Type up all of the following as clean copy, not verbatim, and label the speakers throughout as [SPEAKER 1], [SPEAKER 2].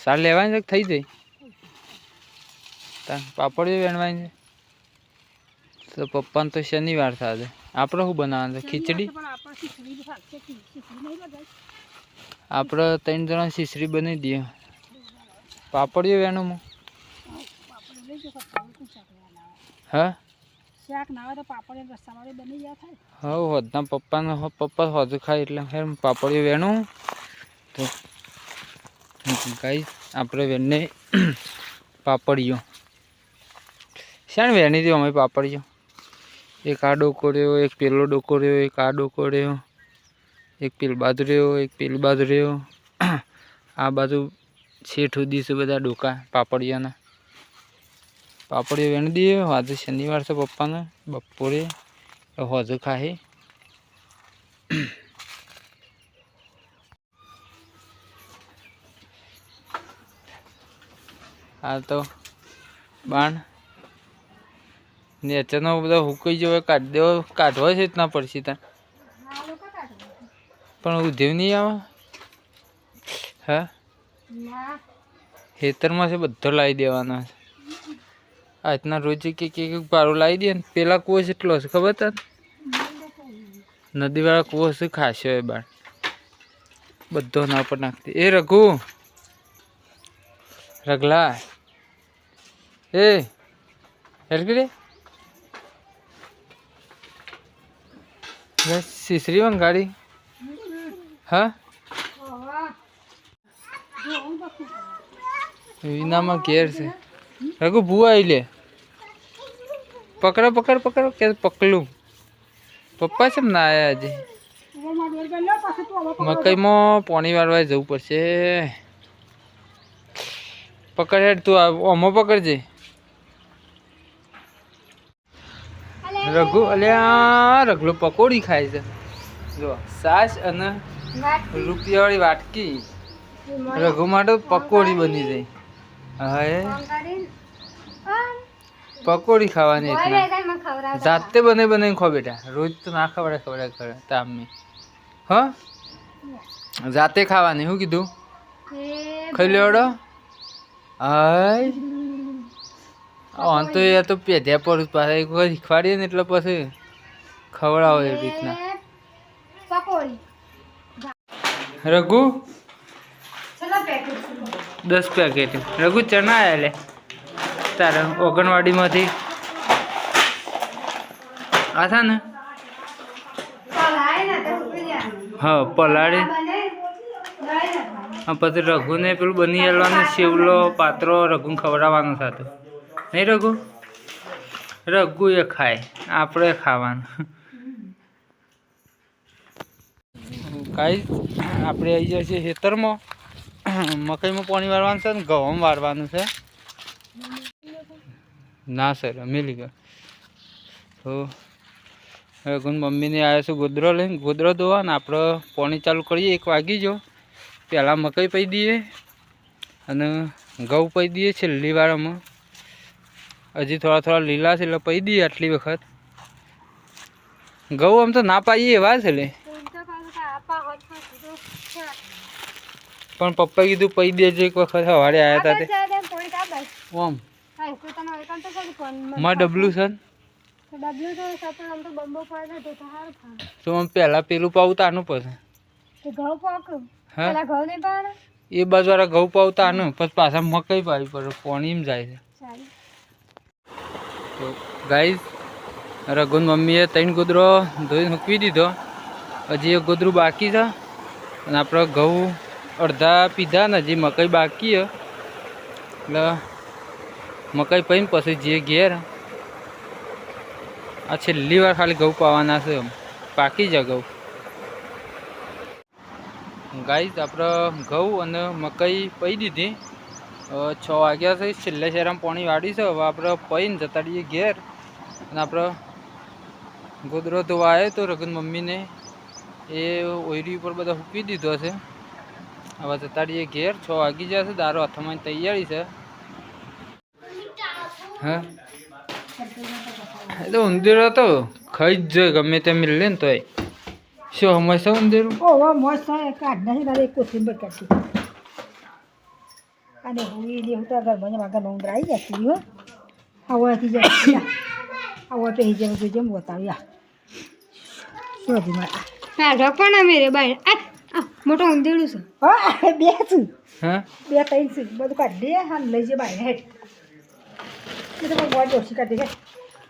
[SPEAKER 1] સાર લેવાની છે થઈ જાય તાર પાપડીઓ વેણવાની છે તો પપ્પાને તો શનિવાર થાય આપણે શું બનાવવાનું છે ખીચડી આપણે 3 જણા ખીચડી બનાવી દઈએ પાપડીઓ વેણું હા શાક ના હોય તો પાપડી રસાવાળી બની જાય થાય હા હોદના પપ્પા હોદ ખાય એટલે ફેર પાપડીઓ વેણું તો ગાઈસ આપણે વેને પાપડીઓ શાણ વેણી દો અમે પાપડીઓ એક આ ડોકો રહ્યો એક પેલો ડોકો રહ્યો એક આ ડોકો રહ્યો એક પેલ બાજુ રહ્યો એક પેલી બાજુ રહ્યો આ બાજુ છેઠ સુધી છે બધા ડોકા પાપડીઓના પાપડીઓ વેણી દઈએ આજે શનિવાર છે પપ્પાને બપોરે હોજ ખાહે આ તો બાણ નેચરનો બધા હુકાઈ જવાય કાઢી દેવો કાઢવા છે ના પડશે ત્યાં પણ ઉધેવ નહીં આવે હા ખેતરમાં છે બધો લાવી દેવાનો છે આજના રોજ એક પારો લાવી દે ને પેલા કૂવો એટલો હશે ખબર તને નદીવાળા કૂવો હશે ખાસો એ બાર બધો ના પર નાખતી એ રઘુ રગલા એ હેલકી રે સીસરી ગાડી હા વિનામાં ઘેર છે રઘુ ભૂ આવી લે પકડો પકડ પકડો કે પકડું પપ્પા છે ના આયા હજી મકઈમાં પાણી વાળવા જવું પડશે પકડ હેડ તું ઓમો પકડજે રઘુ અલ્યા રગલો પકોડી ખાય છે જો સાસ અને રૂપિયાવાળી વાટકી રઘુ માટે પકોડી બની જાય હવે પકોડી ખાવાની જાતે બનાવી ખો બેટા રોજ તો ના ખવડાય કરે તામને હા જાતે ખાવાની શું કીધું ખાઈ લેવડો હાય આમ તો એ તો પેધ્યા પર પાછા એક વખત શીખવાડીએ ને એટલે પછી ખવડાવો એવી રીતના રઘુ 10 પેકેટ રઘુ ચણા આયા લે તારે ઓગણવાડીમાંથી આ થા ને હા પલાળી પછી રઘુને પેલું બની આલવાનું સેવલો પાત્રો રઘુને ખવડાવવાનો સાથે નહીં રઘુ એ ખાય આપણે ખાવાનું કાંઈ આપણે આવી જાય છે ખેતરમાં મકઈમાં પાણી વાળવાનું છે ને ઘઉં વાળવાનું છે ના સર મિલી ગયો તો રઘુન મમ્મીને આવ્યા છે ગોદરો લઈને ગોદરો ધોવા ને આપણે પાણી ચાલુ કરીએ 1 વાગી જો પહેલાં મકઈ પી દઈએ અને ઘઉં પી દઈએ છેલ્લી વારમાં હજી થોડા લીલા છે એટલે પી દઈએ આટલી વખત ઘઉં આમ તો ના પાઈએ એવા છે લે પણ પપ્પા કીધું પી દેજો એક વખત સવારે આવ્યા હતા ઓમ માં ડબલું છે તો આમ પહેલાં પેલું પાવું તાનું પછી હા એ બાજુ વાળા ઘઉં પાવતા આનું પછી પાછા મકઈ પાવી પડે પાણી એમ જાય છે તો ગાઈસ રઘુન મમ્મીએ 3 ગોદરો ધોઈને મૂકવી દીધો હજી એક ગોદરું બાકી છે અને આપણે ઘઉં અડધા પીધા ને હજી મકઈ બાકી છે એટલે મકઈ પીને પછી જે ઘેર આ છેલ્લી વાર ખાલી ઘઉં પાવાના છે પાકી જાય ઘઉં ગાઈસ આપણે ઘઉં અને મકઈ પી દીધી 6 વાગ્યા છે છેલ્લે શેરામાં પાણી વાળી છે હવે આપણે પીને જતા રહીએ ઘેર અને આપણે ગોદરો ધોવા આવ્યો તો રઘુન મમ્મીને એ ઓયરી ઉપર બધા સૂકવી દીધો છે હવે જતા રહીએ ઘેર 6 વાગી જશે દારો હાથમાં તૈયારી છે હા એ તો ઉંદીરો તો ખાઈ જ જોઈએ ગમે તે મિલે ને તોય શું હમણાં ઉંદીરું
[SPEAKER 2] ઓહો મસ્ત કાઢ નહીં તારે કોથમીર કાઢી અને હું એ લેવું તો ઘરમાં ઉંદર આવી જતી હો આવવાથી જાય આવવા તો એ જેમ જોજે બતાવ્યા શોધી મારા
[SPEAKER 3] હા રપણ અમે રે બાય આ મોટો ઉંદેડું છે
[SPEAKER 2] હા બે છું
[SPEAKER 1] હા
[SPEAKER 2] 2 3 છું બધું કાઢી દે હા લઈ જે બાય હેડ એ તો બહુ ઓછી કાઢી દે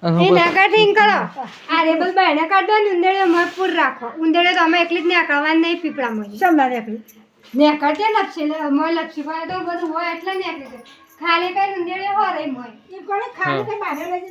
[SPEAKER 3] એ ના કાઢીને કરો આ રેબલ બાયને કાઢો ને ઉંદેડે મરપૂર રાખો ઉંદેડે તો અમે એકલી જ ને કરવાનું નહીં પીપળામાં
[SPEAKER 2] શમ ના નીકળી
[SPEAKER 3] ને કાઢે લપસી મોય લપસી પડે તો બધું હોય એટલે ને ખાલી કઈ ઉંદેડે હો રહી મોય
[SPEAKER 2] એ કોણે ખાલી કઈ બહાર લઈ